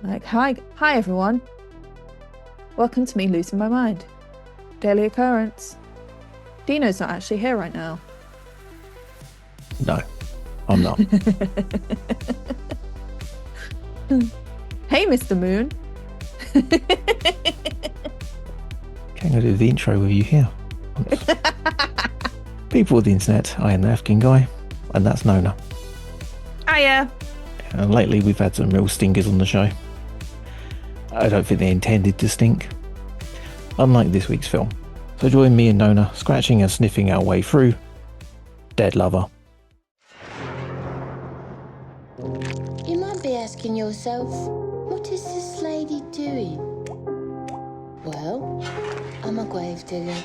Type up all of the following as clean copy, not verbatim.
Like, hi everyone. Welcome to me losing my mind. Daily occurrence. Dino's not actually here right now. No, I'm not. Hey, Mr. Moon. Can I do the intro with you here? People of the internet, I am the ThatFkingGuy, and that's Nona. Hiya. And lately we've had some real stinkers on the show. I don't think they intended to stink. Unlike this week's film. So join me and Nona scratching and sniffing our way through Dead Lover. You might be asking yourself, what is this lady doing? Well, I'm a gravedigger.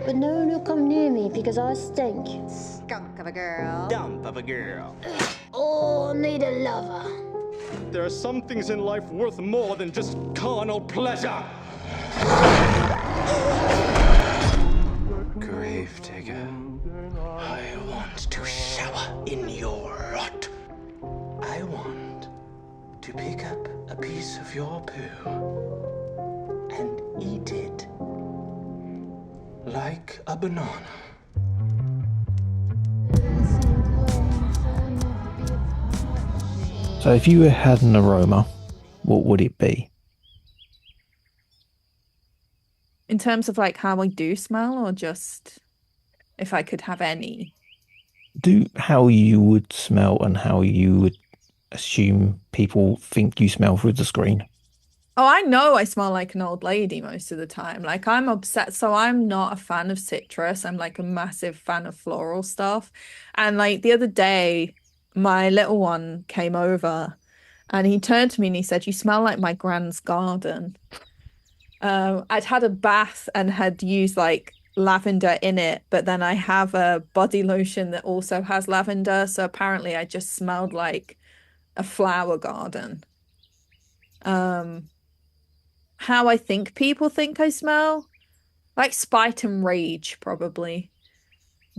But no one will come near me because I stink. Skunk of a girl. Dump of a girl. Oh, need a lover. There are some things in life worth more than just carnal pleasure. Gravedigger, I want to shower in your rot. I want to pick up a piece of your poo and eat it like a banana. So if you had an aroma, what would it be? In terms of like how I do smell, or just if I could have any? Do how you would smell and how you would assume people think you smell through the screen. Oh, I know I smell like an old lady most of the time. Like, I'm upset. So I'm not a fan of citrus. I'm like a massive fan of floral stuff. And like the other day, my little one came over and he turned to me and he said, "You smell like my grand's garden." I'd had a bath and had used like lavender in it, but then I have a body lotion that also has lavender. So apparently I just smelled like a flower garden. How I think people think I smell, like spite and rage, probably.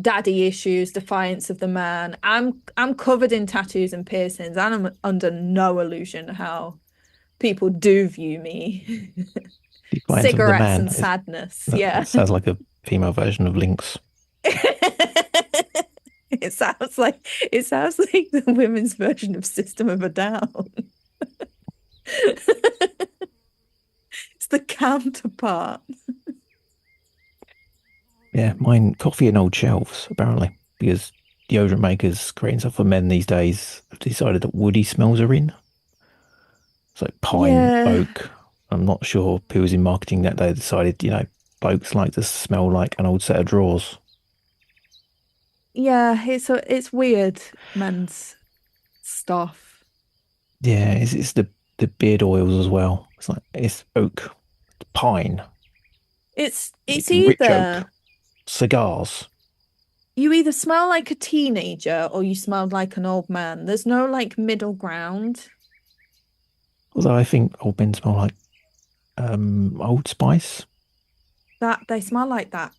Daddy issues, defiance of the man. I'm covered in tattoos and piercings, and I'm under no illusion how people do view me. Defiance of the Cigarettes man. and sadness. That Yeah. sounds like a female version of Lynx. It sounds like the women's version of System of a Down. It's the counterpart. Yeah, mine coffee and old shelves, apparently, because deodorant makers creating stuff for men these days have decided that woody smells are in. It's like pine, Yeah. oak. I'm not sure who was in marketing that day decided, blokes like to smell like an old set of drawers. Yeah, it's weird, men's stuff. Yeah, it's the beard oils as well. It's like it's oak, it's pine, It's rich oak, either cigars. you either smell like a teenager or you smell like an old man. There's no like middle ground. Although I think old men smell like Old Spice. That they smell like that.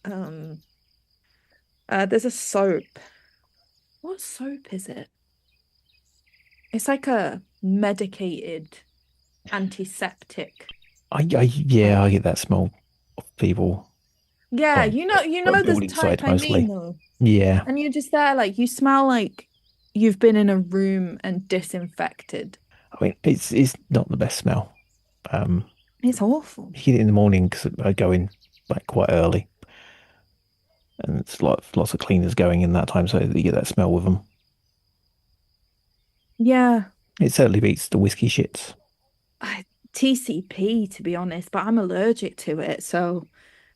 There's a soap. What soap is it? It's like a medicated antiseptic. I get that smell of people. Yeah, Well, you know but the building type site I mostly. mean though. Yeah, And you're just there, like you smell like you've been in a room and disinfected. I mean it's not the best smell. It's awful. You get it in the morning because I go in like quite early, and it's lots of cleaners going in that time, so you get that smell with them. Yeah. It certainly beats the whiskey shits. TCP, to be honest, but I'm allergic to it. So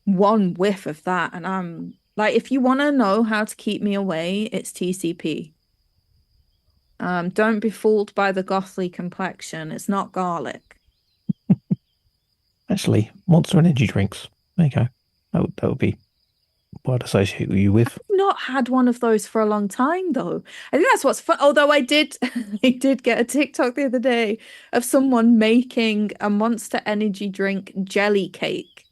one whiff of that, and I'm like, if you want to know how to keep me away, it's TCP. Don't be fooled by the gothly complexion. It's not garlic. Actually, Monster Energy drinks. There you go. That would be what I'd associate you with. I've not had one of those for a long time, though. I think that's what's fun. Although I did get a TikTok the other day of someone making a Monster Energy drink jelly cake.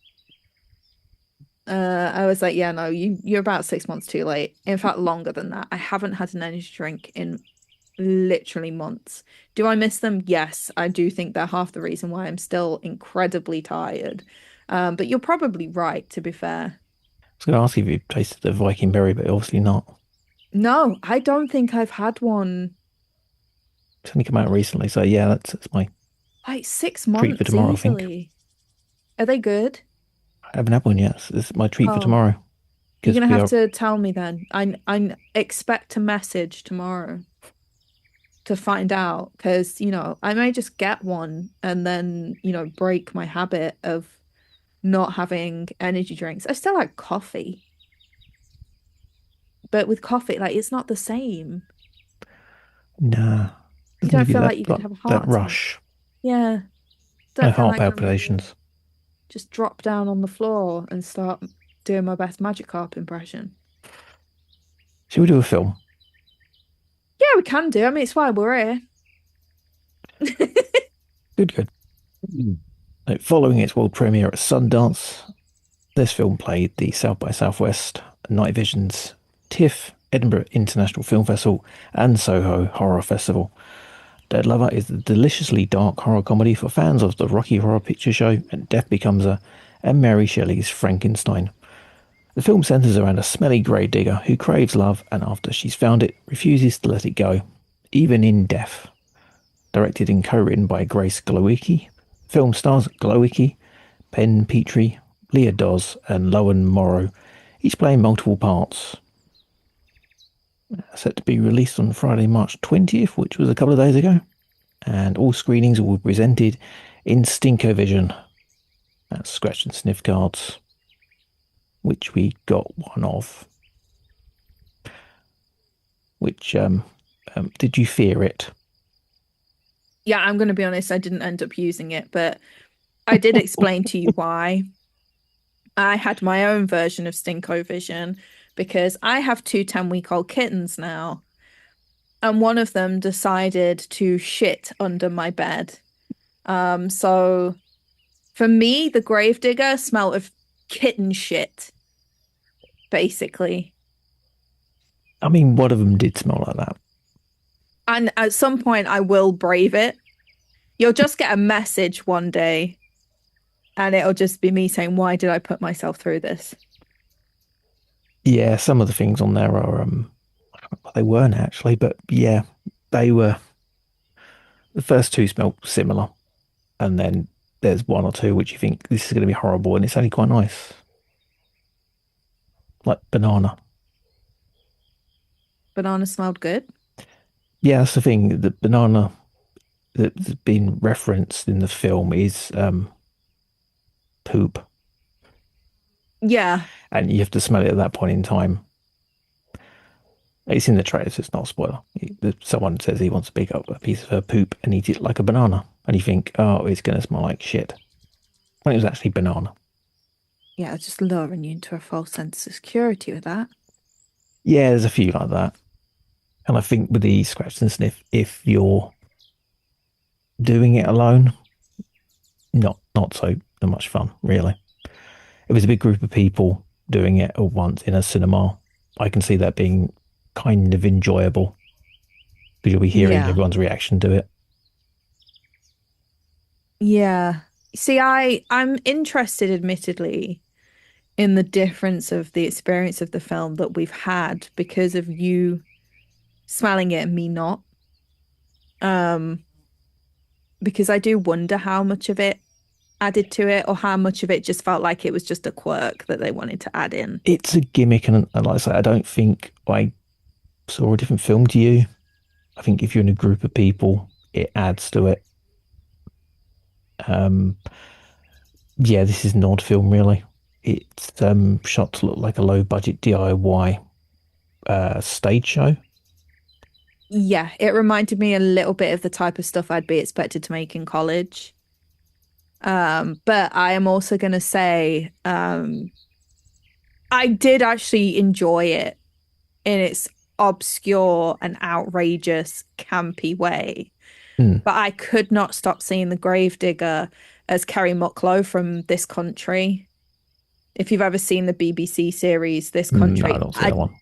I was like, yeah, no, you're about 6 months too late. In fact, longer than that. I haven't had an energy drink in literally months. Do I miss them? Yes, I do think they're half the reason why I'm still incredibly tired. But you're probably right, to be fair. I was going to ask you if you tasted the Viking berry, but obviously not. No, I don't think I've had one It's only come out recently, so yeah, that's my like six treat for months tomorrow, I think. easily. Are they good? I haven't had one yet. So this is my treat for Oh, tomorrow you're because gonna we have are. to tell me then. I expect a message tomorrow to find out because, I may just get one and then, break my habit of not having energy drinks. I still like coffee, but with coffee, like it's not the same. Nah, You doesn't don't give you feel that like you could like, have a that heart attack. rush. Yeah. No Don't feel heart like I'm gonna palpitations. just drop down on the floor and start doing my best Magikarp impression. Should we do a film? Yeah, we can do. I mean, it's why we're here. Good, good. Following its world premiere at Sundance, this film played the South by Southwest, Night Vision's TIFF, Edinburgh International Film Festival, and Soho Horror Festival. Dead Lover is a deliciously dark horror comedy for fans of the Rocky Horror Picture Show and Death Becomes Her and Mary Shelley's Frankenstein. The film centres around a smelly gravedigger who craves love and after she's found it, refuses to let it go, even in death. Directed and co-written by Grace Glowicki, film stars Glowicki, Petrie, Leah and Lowen Morrow, each playing multiple parts. Set to be released on Friday, March 20th, which was a couple of days ago. And all screenings will be presented in Stinkovision. That's scratch and sniff cards, which we got one of. Which, did you fear it? Yeah, I'm going to be honest, I didn't end up using it, but I did explain to you why. I had my own version of Stinkovision because I have two 10-week-old kittens now. And one of them decided to shit under my bed. So for me, the gravedigger smelled of kitten shit, basically. I mean, one of them did smell like that. And at some point, I will brave it. You'll just get a message one day, and it'll just be me saying, "Why did I put myself through this?" Yeah, some of the things on there are they weren't actually, but yeah, they were. The first two smelled similar, and then there's one or two which you think this is going to be horrible, and it's only quite nice, like banana. Banana smelled good. Yeah, that's the thing. The banana that's been referenced in the film is poop, Yeah, and you have to smell it at that point in time. It's in the trailer, so it's not a spoiler. Someone says he wants to pick up a piece of her poop and eat it like a banana, and you think, oh, it's going to smell like shit. When it was actually banana. yeah, just luring you into a false sense of security with that. Yeah, there's a few like that. And I think with the scratch and sniff, if you're doing it alone, not so much fun, really. If it was a big group of people doing it at once in a cinema, I can see that being kind of enjoyable because you'll be hearing everyone's reaction to it. Yeah. See, I'm interested, admittedly, in the difference of the experience of the film that we've had because of you smelling it and me not. Because I do wonder how much of it added to it or how much of it just felt like it was just a quirk that they wanted to add in. It's a gimmick, and like I say, I don't think I saw a different film to you. I think if you're in a group of people, it adds to it. Yeah, this is an odd film, really. It's shot to look like a low budget DIY stage show. Yeah, it reminded me a little bit of the type of stuff I'd be expected to make in college. But I am also going to say I did actually enjoy it in its obscure and outrageous, campy way. But I could not stop seeing the gravedigger as Kerry Mucklow from This Country. If you've ever seen the BBC series This Country, No, I don't see that one.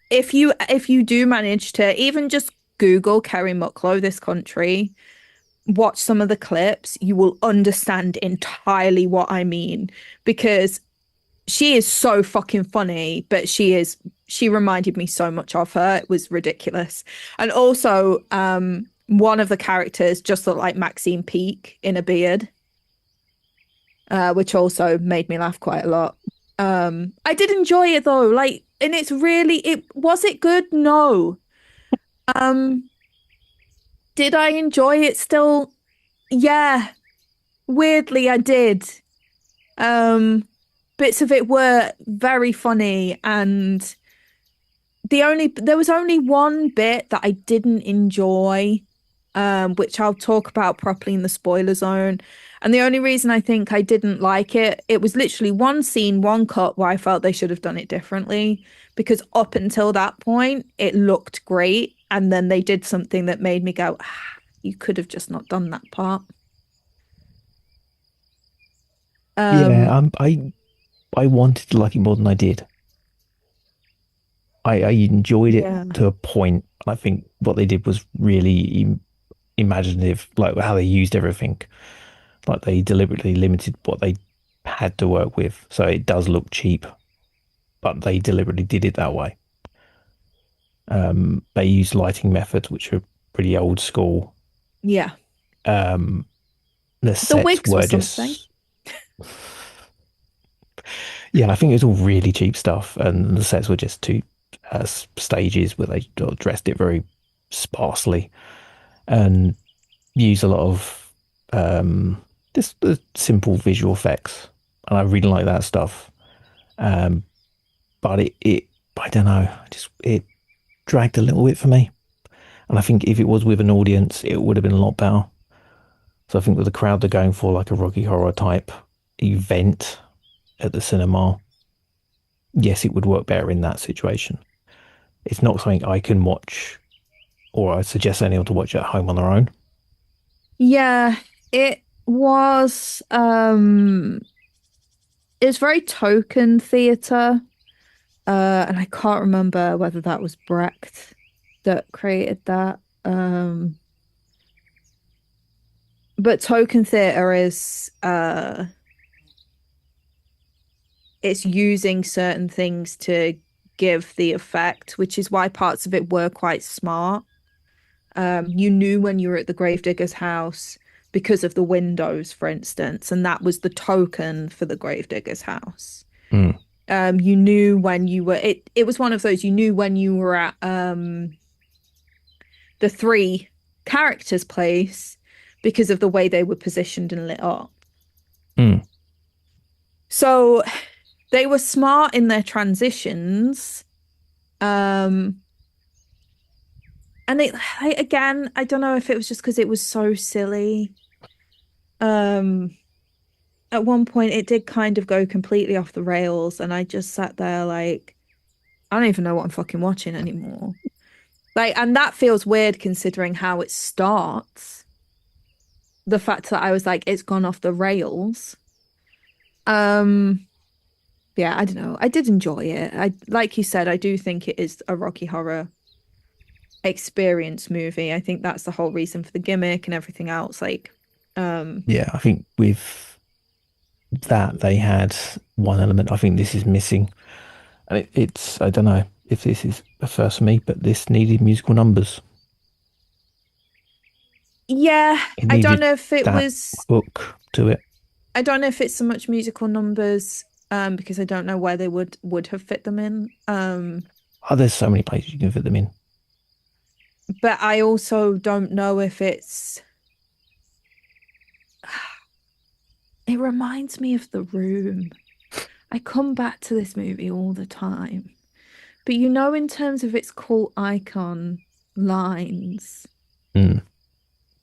if you do manage to even just Google Kerry Mucklow, this country, watch some of the clips, you will understand entirely what I mean because she is so fucking funny, but she reminded me so much of her. It was ridiculous. And also, one of the characters just looked like Maxine Peake in a beard, which also made me laugh quite a lot. I did enjoy it though, like, and it's really it was it good? No. Um, did I enjoy it still? Yeah, weirdly I did. Um, Bits of it were very funny, and there was only one bit that I didn't enjoy, which I'll talk about properly in the spoiler zone. And the only reason I think I didn't like it, it was literally one scene, one cut where I felt they should have done it differently. Because up until that point, it looked great. And then they did something that made me go, ah, you could have just not done that part. Yeah, I wanted to like it more than I did. I enjoyed it Yeah. to a point. I think what they did was really imaginative, like how they used everything. Like they deliberately limited what they had to work with, so it does look cheap, but they deliberately did it that way. They used lighting methods which are pretty old school. Yeah. Um, the The sets wigs were were something. just yeah, I think it was all really cheap stuff, and the sets were just two stages where they dressed it very sparsely and used a lot of just the simple visual effects, and I really like that stuff. Um, but it I don't know, just it dragged a little bit for me, and I think if it was with an audience, it would have been a lot better. So I think with the crowd they're going for like a Rocky Horror type event at the cinema, yes, it would work better in that situation. It's not something I can watch, or I suggest anyone to watch at home on their own. Yeah, it was it's very token theatre. And I can't remember whether that was Brecht that created that. But token theatre is it's using certain things to give the effect, which is why parts of it were quite smart. You knew when you were at the gravedigger's house because of the windows, for instance, and that was the token for the gravedigger's house. Mm. You knew when you were it was one of those you knew when you were at the three characters' place because of the way they were positioned and lit up. Mm. So they were smart in their transitions. And again, I don't know if it was just because it was so silly. At one point it did kind of go completely off the rails, and I just sat there like, I don't even know what I'm fucking watching anymore. Like, and that feels weird considering how it starts. The fact that I was like, it's gone off the rails. Um, yeah, I don't know. I did enjoy it. I like you said, I do think it is a Rocky Horror experience movie. I think that's the whole reason for the gimmick and everything else. Like, Yeah, I think with that they had one element I think this is missing, and it's I don't know if this is a first for me, but this needed musical numbers. yeah, It I don't needed know if it that was, hook to it. I don't know if it's so much musical numbers, because I don't know where they would have fit them in. Oh, there's so many places you can fit them in. But I also don't know if it's, it reminds me of The Room. I come back to this movie all the time. But you know, in terms of its cult icon lines, Mm.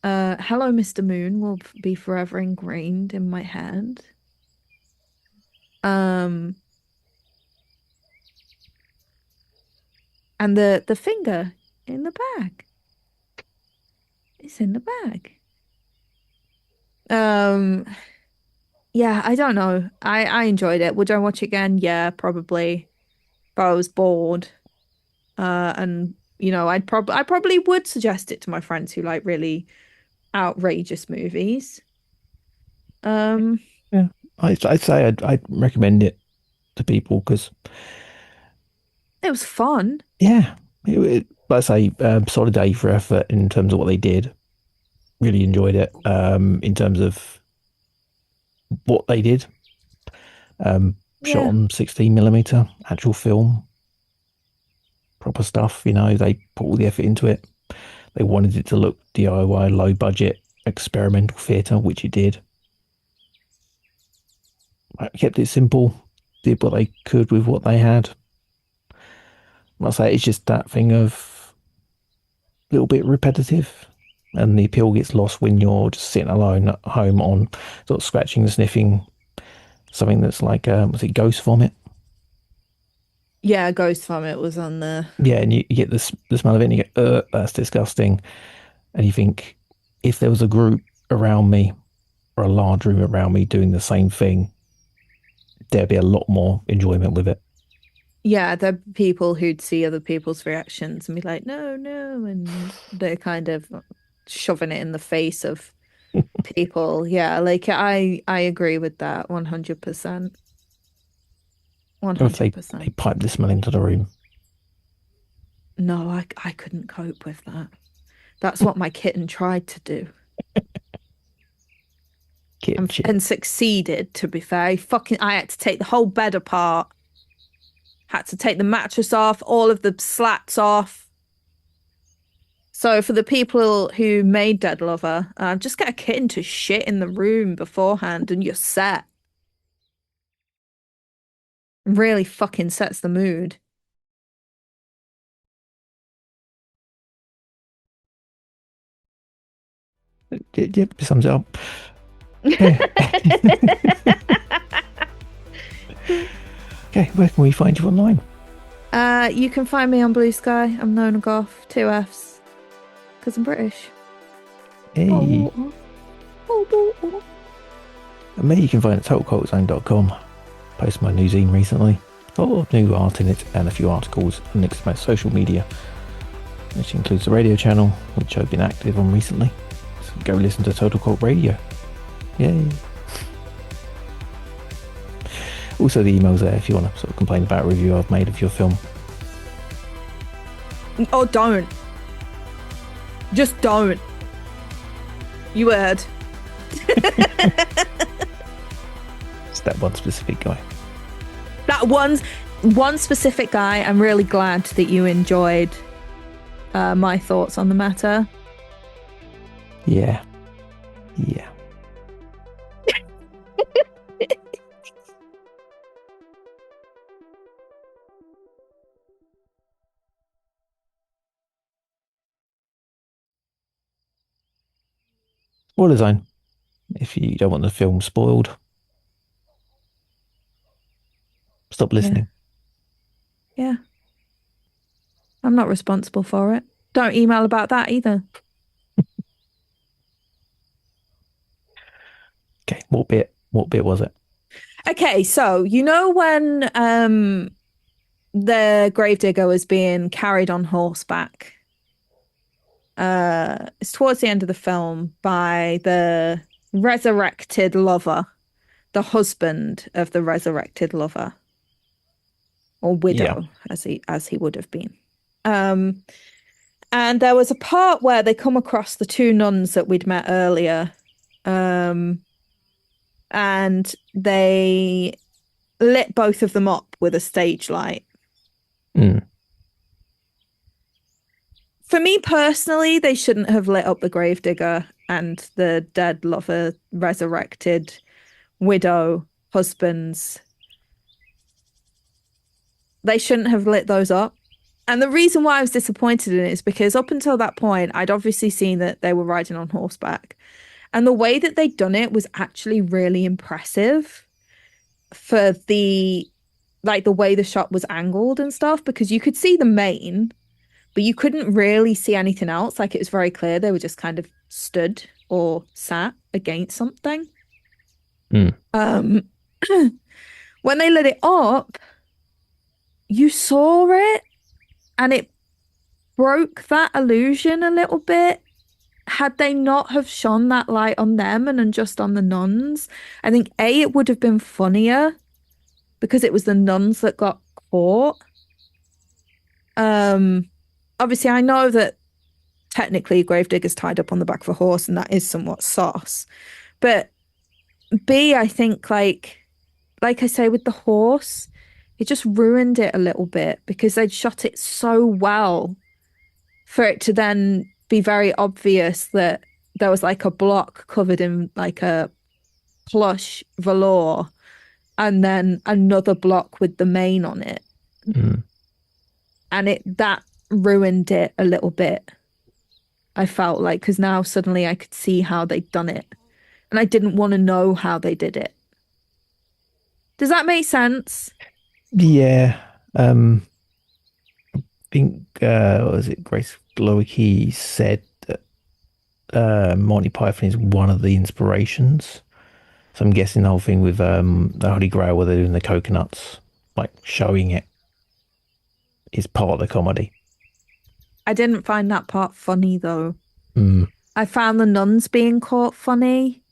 Hello, Mr. Moon will be forever ingrained in my head. Um, and the finger in the bag. It's in the bag. Um, yeah, I don't know. I enjoyed it. Would I watch it again? Yeah, probably. But I was bored. And I probably would suggest it to my friends who like really outrageous movies. Yeah, I'd say I'd recommend it to people because, It was fun. yeah, like I say, solid A for effort in terms of what they did. Really enjoyed it. In terms of what they did, shot Yeah. on 16mm actual film, proper stuff. They put all the effort into it. They wanted it to look DIY, low budget, experimental theatre, which it did. I kept it simple, did what they could with what they had. I say it's just that thing of a little bit repetitive, and the appeal gets lost when you're just sitting alone at home on sort of scratching and sniffing something that's like was it ghost vomit? Yeah, Ghost Vomit was on there. Yeah, and you get the smell of it, and you go, that's disgusting. And you think if there was a group around me or a large room around me doing the same thing, there'd be a lot more enjoyment with it. Yeah, the people who'd see other people's reactions and be like, no, no, and they're kind of shoving it in the face of people. Yeah, like I agree with that 100%. Or if they 100%. pipe the smell into the room. No, I couldn't cope with that. That's what my kitten tried to do. Kid shit. And succeeded, to be fair. I had to take the whole bed apart. Had to take the mattress off, all of the slats off. So for the people who made Dead Lover, just get a kitten to shit in the room beforehand and you're set. Really fucking sets the mood. Yep, sums it up. Okay, where can we find you online? You can find me on Blue Sky. I'm Nona Goff, 2 Fs. Because I'm British. Hey. And me, you can find at totalcultzone.com. Post my new zine recently. Got a lot of new art in it and a few articles and links to my social media, which includes the radio channel, which I've been active on recently. So go listen to Total Cult Radio. Yay. Also, the email's there if you want to sort of complain about a review I've made of your film. Oh, don't. Just don't. You heard. It's that one specific guy. That one specific guy. I'm really glad that you enjoyed my thoughts on the matter. Yeah. Yeah. Spoiler zone. If you don't want the film spoiled, stop listening. Yeah. I'm not responsible for it. Don't email about that either. Okay, what bit was it? Okay, so when the gravedigger was being carried on horseback, it's towards the end of the film by the resurrected lover, the husband of the resurrected lover, or widow, as he would have been. And there was a part where they come across the 2 nuns that we'd met earlier, and they lit both of them up with a stage light. For me personally, they shouldn't have lit up the gravedigger and the dead lover, resurrected widow husbands. They shouldn't have lit those up. And the reason why I was disappointed in it is because up until that point, I'd obviously seen that they were riding on horseback. And the way that they'd done it was actually really impressive for the way the shot was angled and stuff, because you could see the mane, but you couldn't really see anything else. Like, it was very clear they were just kind of stood or sat against something. When they lit it up, you saw it and it broke that illusion a little bit. Had they not have shone that light on them and then just on the nuns, I think it would have been funnier because it was the nuns that got caught. Obviously I know that technically gravedigger's tied up on the back of a horse and that is somewhat sauce. But B, I think like I say with the horse, it just ruined it a little bit because they'd shot it so well for it to then be very obvious that there was like a block covered in like a plush velour and then another block with the mane on it. Mm. And that ruined it a little bit. I felt like, because now suddenly I could see how they'd done it. And I didn't want to know how they did it. Does that make sense? Yeah. I think, what was it? Grace Glowicki said that Monty Python is one of the inspirations. So I'm guessing the whole thing with the Holy Grail where they're doing the coconuts, like showing it, is part of the comedy. I didn't find that part funny though. Mm. I found the nuns being caught funny.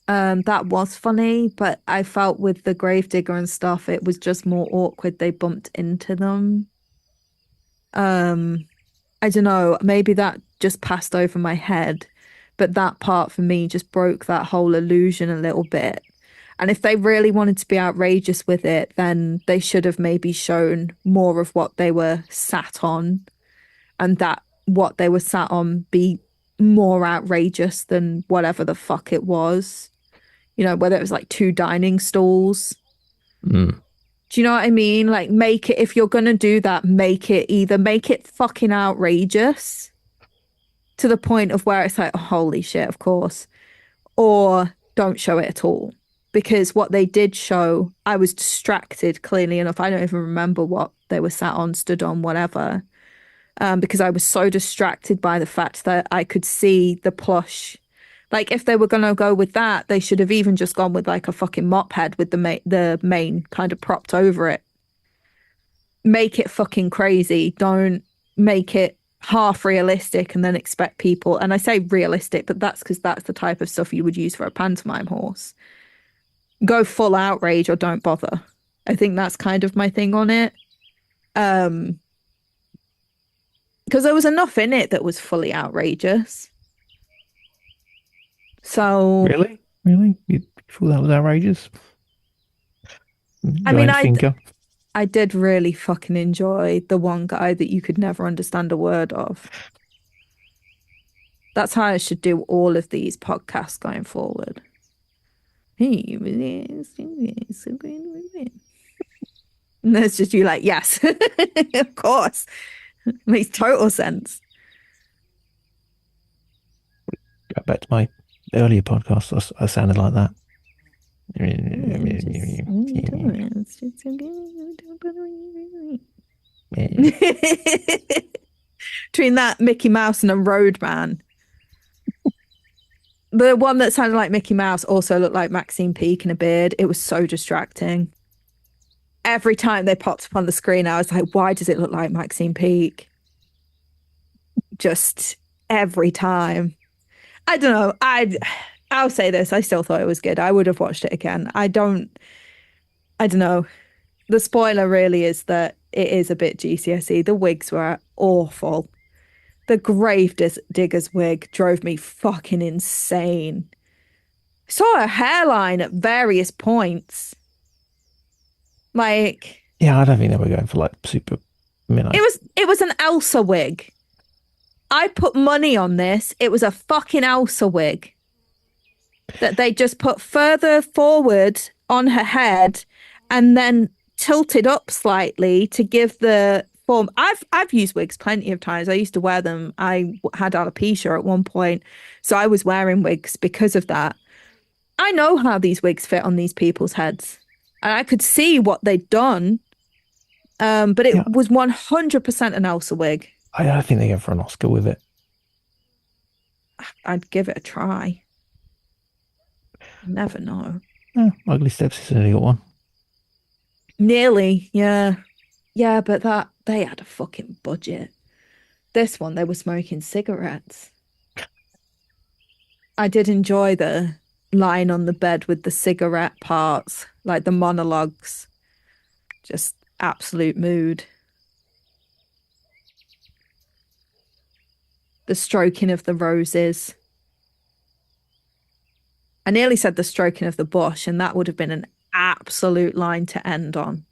That was funny, but I felt with the gravedigger and stuff, it was just more awkward. They bumped into them. I don't know, maybe that just passed over my head, but that part for me just broke that whole illusion a little bit. And if they really wanted to be outrageous with it, then they should have maybe shown more of what they were sat on, and that what they were sat on be more outrageous than whatever the fuck it was. You know, whether it was like 2 dining stools. Mm. Do you know what I mean? Like, make it, if you're going to do that, make it fucking outrageous to the point of where it's like, oh, holy shit, of course. Or don't show it at all. Because what they did show, I was distracted, clearly enough. I don't even remember what they were sat on, stood on, whatever. Because I was so distracted by the fact that I could see the plush. Like, if they were going to go with that, they should have even just gone with like a fucking mop head with the mane kind of propped over it. Make it fucking crazy. Don't make it half realistic and then expect people. And I say realistic, but that's because that's the type of stuff you would use for a pantomime horse. Go full outrage or don't bother. I think that's kind of my thing on it. Because there was enough in it that was fully outrageous. So Really? You thought that was outrageous? I mean, Thinker? I did really fucking enjoy the one guy that you could never understand a word of. That's how I should do all of these podcasts going forward. And that's just you like, yes, of course. Makes total sense. Go back to my earlier podcast. I sounded like that. Between that Mickey Mouse and a Roadman. The one that sounded like Mickey Mouse also looked like Maxine Peake in a beard. It was so distracting. Every time they popped up on the screen, I was like, why does it look like Maxine Peake? Just every time. I don't know. I'll say this. I still thought it was good. I would have watched it again. I don't know. The spoiler really is that it is a bit GCSE. The wigs were awful. The gravedigger's wig drove me fucking insane. I saw her hairline at various points. Like, yeah, I don't think they were going for like super. It was an Elsa wig. I put money on this. It was a fucking Elsa wig that they just put further forward on her head and then tilted up slightly to give the form. I've used wigs plenty of times. I used to wear them. I had alopecia at one point, so I was wearing wigs because of that. I know how these wigs fit on these people's heads, and I could see what they'd done. But it was 100% an Elsa wig. I don't think they go for an Oscar with it. I'd give it a try. Never know. Ugly Stepsister nearly got one. Nearly, yeah. Yeah, but they had a fucking budget. This one, they were smoking cigarettes. I did enjoy the lying on the bed with the cigarette parts, like the monologues. Just absolute mood. The stroking of the roses. I nearly said the stroking of the bush, and that would have been an absolute line to end on.